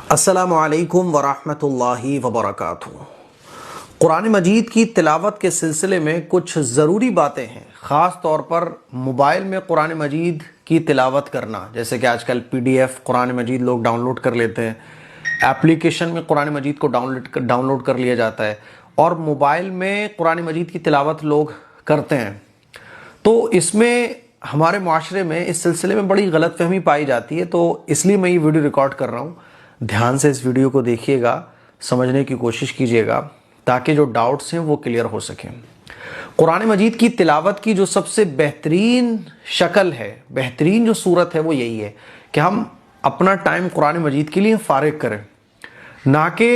अस्सलामुअलैकुम वरहमतुल्लाहि वबरकातुहू। कुरान मजीद की तिलावत के सिलसिले में कुछ ज़रूरी बातें हैं, ख़ास तौर पर मोबाइल में कुरान मजीद की तिलावत करना। जैसे कि आजकल PDF कुरान मजीद लोग डाउनलोड कर लेते हैं, एप्लीकेशन में कुरान मजीद को डाउनलोड कर लिया जाता है और मोबाइल में कुरान मजीद की तिलावत लोग करते हैं। तो इसमें हमारे माशरे में इस सिलसिले में बड़ी गलतफहमी पाई जाती है, तो इसलिए मैं ये वीडियो रिकॉर्ड कर रहा हूँ। ध्यान से इस वीडियो को देखिएगा, समझने की कोशिश कीजिएगा ताकि जो डाउट्स हैं वो क्लियर हो सकें। कुरान मजीद की तिलावत की जो सबसे बेहतरीन शक्ल है, बेहतरीन जो सूरत है वो यही है कि हम अपना टाइम कुरान मजीद के लिए फारिग करें, ना कि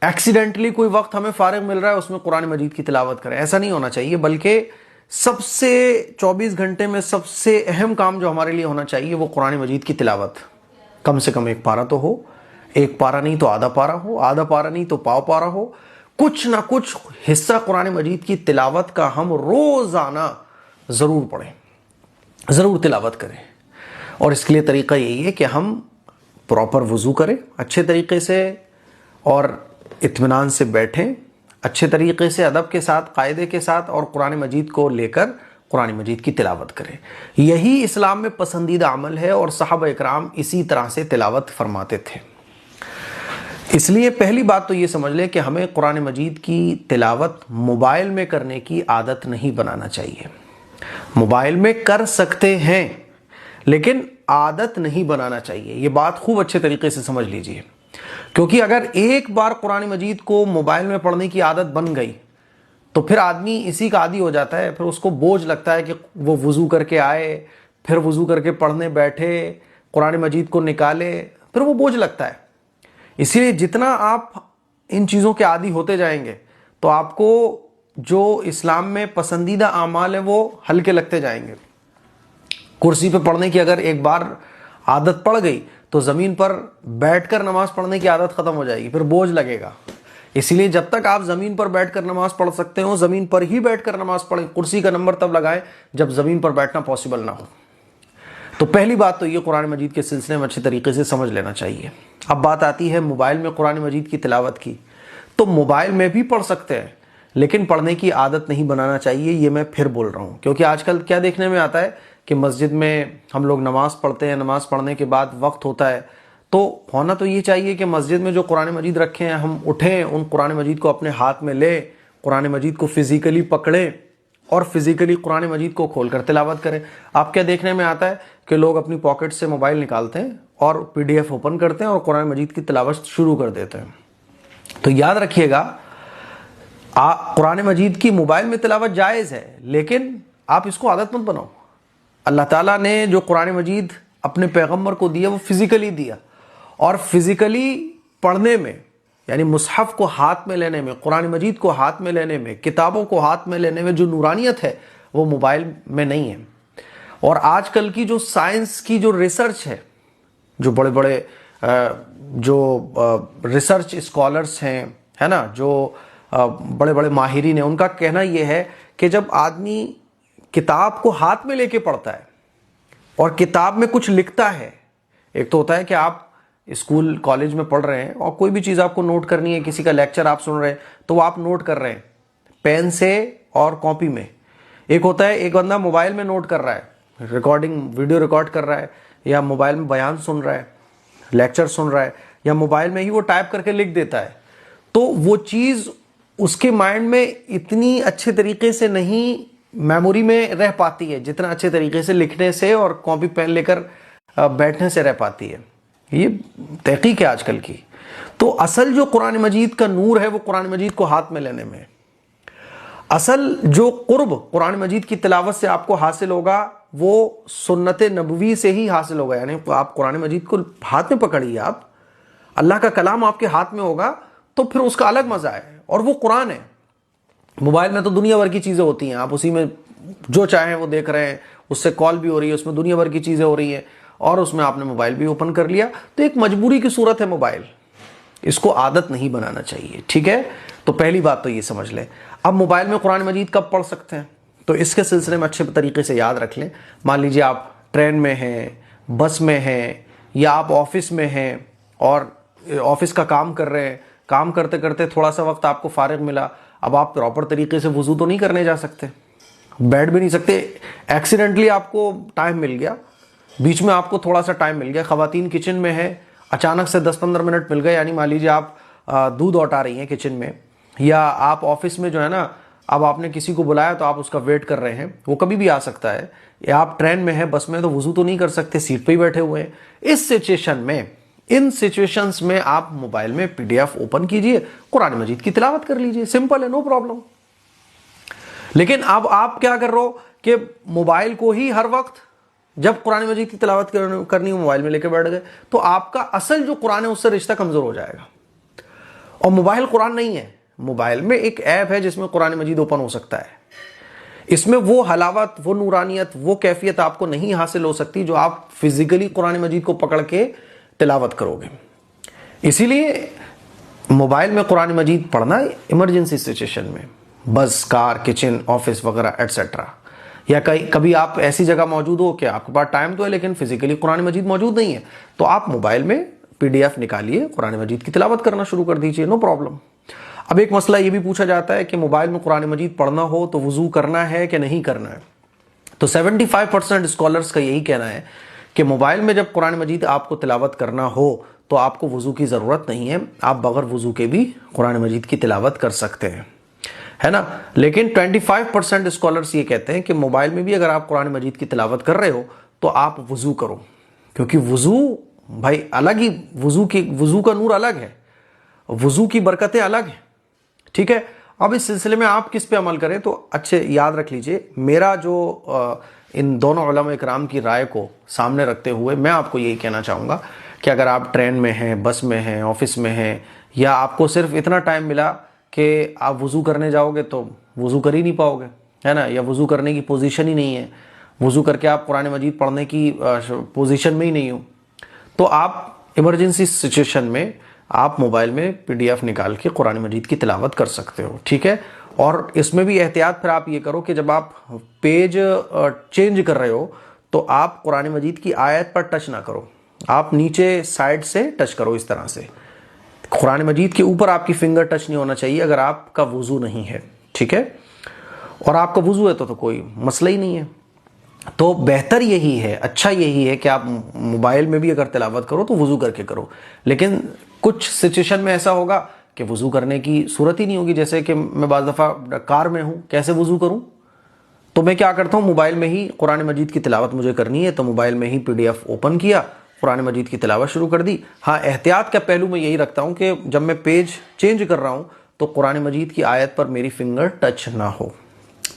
एक्सीडेंटली कोई वक्त हमें फारिग मिल रहा है उसमें कुरान मजीद की तिलावत करें। ऐसा नहीं होना चाहिए, बल्कि सबसे 24 घंटे में सबसे अहम काम जो हमारे लिए होना चाहिए वो कुरान मजीद की तिलावत। कम से कम एक पारा तो हो, एक पारा नहीं तो आधा पारा हो, आधा पारा नहीं तो पाव पारा हो, कुछ ना कुछ हिस्सा कुरान मजीद की तिलावत का हम रोजाना जरूर पढ़ें, जरूर तिलावत करें। और इसके लिए तरीका यही है कि हम प्रॉपर वुजू करें अच्छे तरीके से और इत्मीनान से बैठें, अच्छे तरीके से अदब के साथ, कायदे के साथ, और कुरान मजीद को लेकर कुरान मजीद की तिलावत करें। यही इस्लाम में पसंदीदा अमल है और सहाबा इकराम इसी तरह से तिलावत फरमाते थे। इसलिए पहली बात तो ये समझ लें कि हमें कुरान मजीद की तिलावत मोबाइल में करने की आदत नहीं बनाना चाहिए। मोबाइल में कर सकते हैं लेकिन आदत नहीं बनाना चाहिए। ये बात खूब अच्छे तरीके से समझ लीजिए, क्योंकि अगर एक बार कुरान मजीद को मोबाइल में पढ़ने की आदत बन गई तो फिर आदमी इसी का आदी हो जाता है। फिर उसको बोझ लगता है कि वो वुजू करके आए, फिर वुजू करके पढ़ने बैठे, कुरान मजीद को निकाले, फिर वो बोझ लगता है। इसीलिए जितना आप इन चीज़ों के आदी होते जाएंगे तो आपको जो इस्लाम में पसंदीदा आमाल है वो हल्के लगते जाएंगे। कुर्सी पे पढ़ने की अगर एक बार आदत पड़ गई तो ज़मीन पर बैठकर नमाज पढ़ने की आदत ख़त्म हो जाएगी, फिर बोझ लगेगा। इसीलिए जब तक आप ज़मीन पर बैठकर नमाज पढ़ सकते हो, ज़मीन पर ही बैठकर नमाज पढ़ें। कुर्सी का नंबर तब लगाएं जब ज़मीन पर बैठना पॉसिबल ना हो। तो पहली बात तो ये कुरान मजीद के सिलसिले में अच्छे तरीके से समझ लेना चाहिए। अब बात आती है मोबाइल में कुरान मजीद की तिलावत की। तो मोबाइल में भी पढ़ सकते हैं लेकिन पढ़ने की आदत नहीं बनाना चाहिए, ये मैं फिर बोल रहा हूँ। क्योंकि आजकल क्या देखने में आता है कि मस्जिद में हम लोग नमाज पढ़ते हैं, नमाज पढ़ने के बाद वक्त होता है, तो होना तो ये चाहिए कि मस्जिद में जो कुरान मजीद रखे हैं हम उठें, उन कुरान मजीद को अपने हाथ में लें, कुरान मजीद को फिजिकली पकड़ें और फिजिकली कुरान मजीद को खोलकर तिलावत करें। आप क्या देखने में आता है कि लोग अपनी पॉकेट से मोबाइल निकालते हैं और PDF ओपन करते हैं और कुरान मजीद की तिलावत शुरू कर देते हैं। तो याद रखिएगा, कुरान मजीद की मोबाइल में तिलावत जायज़ है लेकिन आप इसको आदत मत बनाओ। अल्लाह ताला ने जो कुरान मजीद अपने पैगम्बर को दिया वो फिजिकली दिया, और फिजिकली पढ़ने में यानी मुसहफ को हाथ में लेने में, कुरान मजीद को हाथ में लेने में, किताबों को हाथ में लेने में जो नूरानियत है वो मोबाइल में नहीं है। और आजकल की जो साइंस की जो रिसर्च है, जो बड़े बड़े जो रिसर्च स्कॉलर्स हैं, है ना, जो बड़े बड़े माहिरीन हैं, उनका कहना यह है कि जब आदमी किताब को हाथ में लेके पढ़ता है और किताब में कुछ लिखता है, एक तो होता है कि आप स्कूल कॉलेज में पढ़ रहे हैं और कोई भी चीज़ आपको नोट करनी है, किसी का लेक्चर आप सुन रहे हैं तो आप नोट कर रहे हैं पेन से और कॉपी में। एक होता है एक बंदा मोबाइल में नोट कर रहा है, रिकॉर्डिंग वीडियो रिकॉर्ड कर रहा है, या मोबाइल में बयान सुन रहा है, लेक्चर सुन रहा है, या मोबाइल में ही वो टाइप करके लिख देता है। तो वो चीज़ उसके माइंड में इतनी अच्छे तरीके से नहीं मेमोरी में रह पाती है जितना अच्छे तरीके से लिखने से और कॉपी पेन लेकर बैठने से रह पाती है। ये तहकीक है आजकल की। तो असल जो कुरान मजीद का नूर है वो कुरान मजीद को हाथ में लेने में। असल जो कुर्ब कुरान मजीद की तिलावत से आपको हासिल होगा वो सुन्नत नबवी से ही हासिल होगा। यानी आप कुरान मजीद को हाथ में पकड़िए, आप अल्लाह का कलाम आपके हाथ में होगा तो फिर उसका अलग मजा है, और वो कुरान है। मोबाइल में तो दुनिया भर की चीज़ें होती हैं, आप उसी में जो चाहें वो देख रहे हैं, उससे कॉल भी हो रही है, उसमें दुनिया भर की चीज़ें हो रही हैं, और उसमें आपने मोबाइल भी ओपन कर लिया। तो एक मजबूरी की सूरत है मोबाइल, इसको आदत नहीं बनाना चाहिए। ठीक है, तो पहली बात तो ये समझ लें। अब मोबाइल में कुरान मजीद कब पढ़ सकते हैं, तो इसके सिलसिले में अच्छे तरीके से याद रख लें। मान लीजिए आप ट्रेन में हैं, बस में हैं, या आप ऑफिस में हैं और ऑफिस का काम कर रहे हैं, काम करते करते थोड़ा सा वक्त आपको फारिग मिला, अब आप प्रॉपर तरीके से वुजू तो नहीं करने जा सकते, बैठ भी नहीं सकते, एक्सीडेंटली आपको टाइम मिल गया, बीच में आपको थोड़ा सा टाइम मिल गया, खवातीन किचन में है, अचानक से 10-15 मिनट मिल गए, यानी मान लीजिए आप दूध औटा रही हैं किचन में, या आप ऑफिस में जो है ना, अब आपने किसी को बुलाया तो आप उसका वेट कर रहे हैं, वो कभी भी आ सकता है, या आप ट्रेन में हैं, बस में, तो वुजू तो नहीं कर सकते, सीट पे ही बैठे हुए हैं। इस सिचुएशन में, इन सिचुएशंस में आप मोबाइल में पीडीएफ ओपन कीजिए, कुरान मजीद की तिलावत कर लीजिए, सिंपल है, नो प्रॉब्लम। लेकिन अब आप क्या कर रहे हो कि मोबाइल को ही हर वक्त जब कुरान मजीद की तिलावत करनी हो मोबाइल में लेके बैठ गए, तो आपका असल जो कुरान है उससे रिश्ता कमजोर हो जाएगा। और मोबाइल कुरान नहीं है, मोबाइल में एक ऐप है जिसमें कुरान मजीद ओपन हो सकता है, इसमें वो हलावत, वो नूरानियत, वो कैफियत आपको नहीं हासिल हो सकती जो आप फिजिकली कुरान मजीद को पकड़ के तिलावत करोगे। इसीलिए मोबाइल में कुरान मजीद पढ़ना इमरजेंसी सिचुएशन में, बस, कार, किचन, ऑफिस वगैरह एटसेट्रा, या कभी आप ऐसी जगह मौजूद हो कि आपके पास टाइम तो है लेकिन फिजिकली कुरान मजीद मौजूद नहीं है, तो आप मोबाइल में पीडीएफ निकालिए, कुरान मजीद की तिलावत करना शुरू कर दीजिए, नो प्रॉब्लम। अब एक मसला ये भी पूछा जाता है कि मोबाइल में कुरान मजीद पढ़ना हो तो वुजू करना है कि नहीं करना है। तो 75% स्कॉलर्स का यही कहना है कि मोबाइल में जब कुरान मजीद आपको तिलावत करना हो तो आपको वुजू की ज़रूरत नहीं है, आप बगैर वुजू के भी कुरान मजीद की तिलावत कर सकते हैं, है ना। लेकिन 25% स्कॉलर्स ये कहते हैं कि मोबाइल में भी अगर आप कुरान मजीद की तिलावत कर रहे हो तो आप वुजू करो, क्योंकि वुजू भाई अलग ही, वुजू का नूर अलग है, वुजू की बरकतें अलग हैं, ठीक है। अब इस सिलसिले में आप किस पे अमल करें, तो अच्छे याद रख लीजिए, मेरा जो इन दोनों उलमा इकराम की राय को सामने रखते हुए मैं आपको यही कहना चाहूँगा कि अगर आप ट्रेन में हैं, बस में हैं, ऑफिस में हैं, या आपको सिर्फ इतना टाइम मिला कि आप वुज़ू करने जाओगे तो वुज़ू कर ही नहीं पाओगे, है ना, या वुज़ू करने की पोजीशन ही नहीं है, वुज़ू करके आप कुरान मजीद पढ़ने की पोजीशन में ही नहीं हो, तो आप इमरजेंसी सिचुएशन में आप मोबाइल में पीडीएफ निकाल के कुरान मजीद की तिलावत कर सकते हो, ठीक है। और इसमें भी एहतियात फिर आप ये करो कि जब आप पेज चेंज कर रहे हो तो आप कुरान मजीद की आयत पर टच ना करो, आप नीचे साइड से टच करो, इस तरह से। कुरान मजीद के ऊपर आपकी फिंगर टच नहीं होना चाहिए अगर आपका वुजू नहीं है, ठीक है। और आपका वुजू है तो कोई मसला ही नहीं है। तो बेहतर यही है, अच्छा यही है कि आप मोबाइल में भी अगर तिलावत करो तो वुजू करके करो। लेकिन कुछ सिचुएशन में ऐसा होगा कि वुजू करने की सूरत ही नहीं होगी, जैसे कि मैं बाज़ दफ़ा कार में हूँ, कैसे वुजू करूँ, तो मैं क्या करता हूँ, मोबाइल में ही कुरान मजीद की तिलावत मुझे करनी है तो मोबाइल में ही पीडीएफ ओपन किया, कुरान मजीद की तिलावत शुरू कर दी। हाँ, एहतियात का पहलू मैं यही रखता हूँ कि जब मैं पेज चेंज कर रहा हूँ तो कुरान मजीद की आयत पर मेरी फिंगर टच ना हो।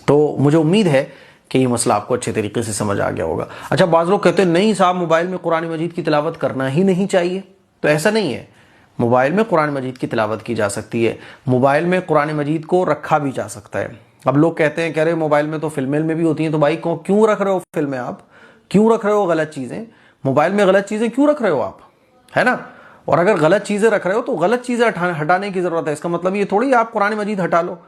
तो मुझे उम्मीद है कि ये मसला आपको अच्छे तरीके से समझ आ गया होगा। अच्छा, बाज़ लोग कहते हैं नहीं साहब मोबाइल में कुरान मजीद की तिलावत करना ही नहीं चाहिए, तो ऐसा नहीं है। मोबाइल में कुरान मजीद की तिलावत की जा सकती है, मोबाइल में कुरान मजीद को रखा भी जा सकता है। अब लोग कहते हैं, कह रहे मोबाइल में तो फिल्में में भी होती हैं, तो भाई क्यों रख रहे हो फिल्में, आप क्यों रख रहे हो गलत चीज़ें, मोबाइल में गलत चीज़ें क्यों रख रहे हो आप, है ना। और अगर गलत चीज़ें रख रहे हो तो गलत चीज़ें हटाने की ज़रूरत है। इसका मतलब ये थोड़ी आप कुरान मजीद हटा लो।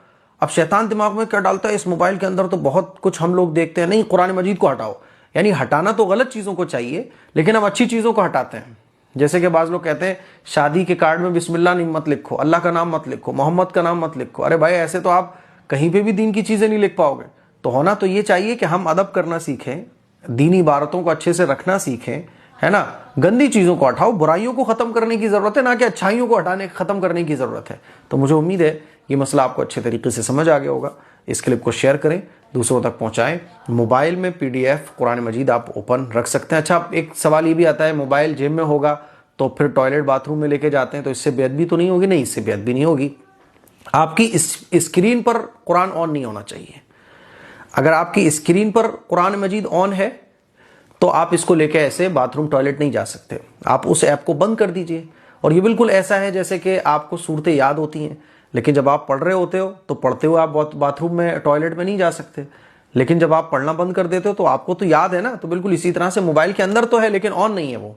अब शैतान दिमाग में क्या डालता है, इस मोबाइल के अंदर तो बहुत कुछ हम लोग देखते हैं, नहीं कुरान मजीद को हटाओ। यानी हटाना तो गलत चीज़ों को चाहिए, लेकिन हम अच्छी चीज़ों को हटाते हैं। जैसे कि बाज़ लोग कहते हैं शादी के कार्ड में बिस्मिल्लाह मत लिखो, अल्लाह का नाम मत लिखो, मोहम्मद का नाम मत लिखो। अरे भाई, ऐसे तो आप कहीं पे भी दीन की चीज़ें नहीं लिख पाओगे। तो होना तो ये चाहिए कि हम अदब करना सीखें, दीनी इबारतों को अच्छे से रखना सीखें, है ना। गंदी चीज़ों को हटाओ, बुराइयों को ख़त्म करने की ज़रूरत है, ना कि अच्छाइयों को ख़त्म करने की ज़रूरत है। तो मुझे उम्मीद है ये मसला आपको अच्छे तरीके से समझ आ गया होगा। इस क्लिप को शेयर करें, दूसरों तक पहुंचाएं। मोबाइल में पीडीएफ कुरान मजीद आप ओपन रख सकते हैं। अच्छा, एक सवाल ये भी आता है, मोबाइल जेब में होगा तो फिर टॉयलेट बाथरूम में लेके जाते हैं तो इससे बेअदबी तो नहीं होगी? नहीं, इससे बेअदबी नहीं होगी। आपकी स्क्रीन पर कुरान ऑन नहीं होना चाहिए। अगर आपकी स्क्रीन पर कुरान मजीद ऑन है तो आप इसको लेके ऐसे बाथरूम टॉयलेट नहीं जा सकते। आप उस ऐप को बंद कर दीजिए। और ये बिल्कुल ऐसा है जैसे कि आपको सूरतें याद होती हैं, लेकिन जब आप पढ़ रहे होते हो तो पढ़ते हुए आप बाथरूम में टॉयलेट में नहीं जा सकते। लेकिन जब आप पढ़ना बंद कर देते हो तो आपको तो याद है ना। तो बिल्कुल इसी तरह से मोबाइल के अंदर तो है लेकिन ऑन नहीं है। वो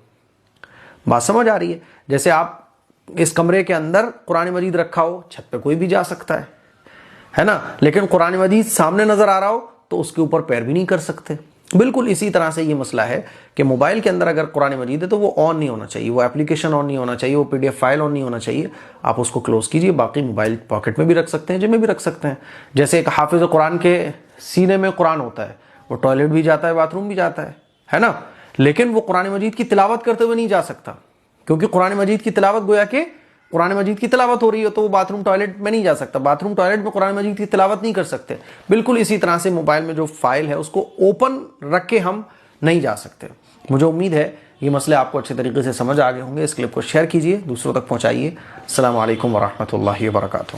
बात समझ आ रही है? जैसे आप इस कमरे के अंदर कुरान मजीद रखा हो, छत पे कोई भी जा सकता है ना, लेकिन कुरान मजीद सामने नजर आ रहा हो तो उसके ऊपर पैर भी नहीं कर सकते। बिल्कुल इसी तरह से ये मसला है कि मोबाइल के अंदर अगर कुरान मजीद है तो वो ऑन नहीं होना चाहिए, वो एप्लीकेशन ऑन नहीं होना चाहिए, वो PDF फाइल ऑन नहीं होना चाहिए। आप उसको क्लोज कीजिए, बाकी मोबाइल पॉकेट में भी रख सकते हैं, जेब में भी रख सकते हैं। जैसे एक हाफिज कुरान के सीने में कुरान होता है, वो टॉयलेट भी जाता है, बाथरूम भी जाता है ना, लेकिन वो कुरान मजीद की तिलावत करते हुए नहीं जा सकता, क्योंकि कुरान मजीद की तिलावत गोया कि कुरान मजीद की तिलावत हो रही है, तो वो बाथरूम टॉयलेट में नहीं जा सकता, बाथरूम टॉयलेट में कुरान मजीद की तिलावत नहीं कर सकते। बिल्कुल इसी तरह से मोबाइल में जो फाइल है उसको ओपन रख के हम नहीं जा सकते। मुझे उम्मीद है ये मसले आपको अच्छे तरीके से समझ आ गए होंगे। इस क्लिप को शेयर कीजिए, दूसरों तक पहुंचाइए। अस्सलाम वालेकुम वरहमतुल्लाहि वबरकातुहू।